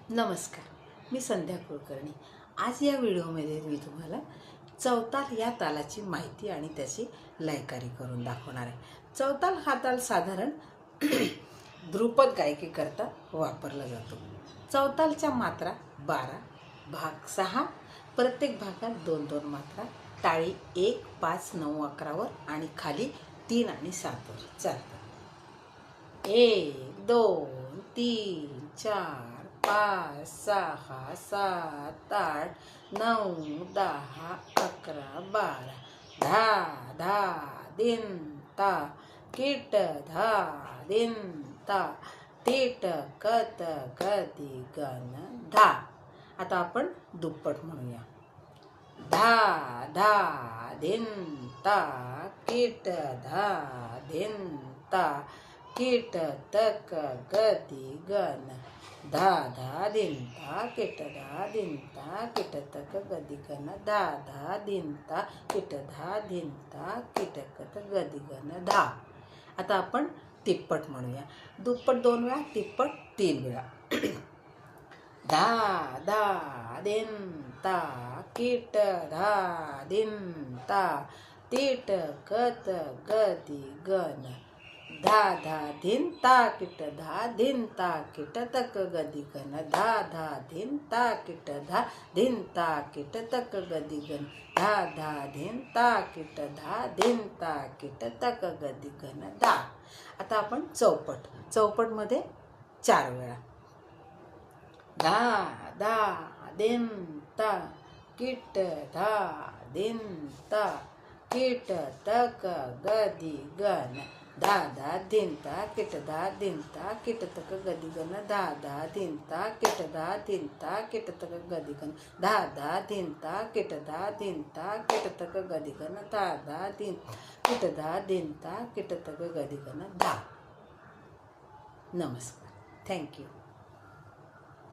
नमस्कार, मी संध्या कुलकर्णी. आज या व्हिडिओमध्ये मी तुम्हाला चौताल या तालाची माहिती आणि त्याची लयकारी करून दाखवणार आहे. चौताल हा ताल साधारण ध्रुपद गायकीकरता वापरला जातो. चौतालच्या मात्रा 12, भाग 6, प्रत्येक भागात 2-2 मात्रा, टाळी 1, 5, 9, 11वर आणि खाली 3 आणि 7वर चालतात. 1, 2, 3, 4, 5, 6, 7, 8, 9, 10, 11, 12, धा धा दिन ता किट धा दिन ता तीट कत गदी गण धा. आता आपण दुप्पट म्हणूया. धा धा दिन ता किट धा दिन ता किट तक गदी गण धा धा दिन ता किट धा दिन ता किट तक गदी गण धा धा दिन ता किट धा दिन ता किट कत गदी गण धा. आता आपण तिप्पट म्हणूया. दुप्पट 2 वेळा, तिप्पट 3 वेळा. धा धा दिन ता किट धा दिन ता तीट कत गदी गण धा धा दिन ता किट धा दिन ता किट तक गदी गण धा धा दिन ता किट धा दिन ता किट तक गदी गण धा धा दिन ता किट धा दिन ता किट तक गदी गण धा. आता आपण चौपटमध्ये 4 वेळा. धा धा दिन ता किट धा दिन ता किट तक गदी गण धा धा दिन ता किट धा दिन ता किट तक गदी गण धा धा दिन ता किट धा दिन ता किट तक गदी गण धा धा दिन ता किट धा दिन ता किट तक गदी गण धा धा दिन किट धा दिन ता किट तक गदी गण धा. नमस्कार. थँक्यू.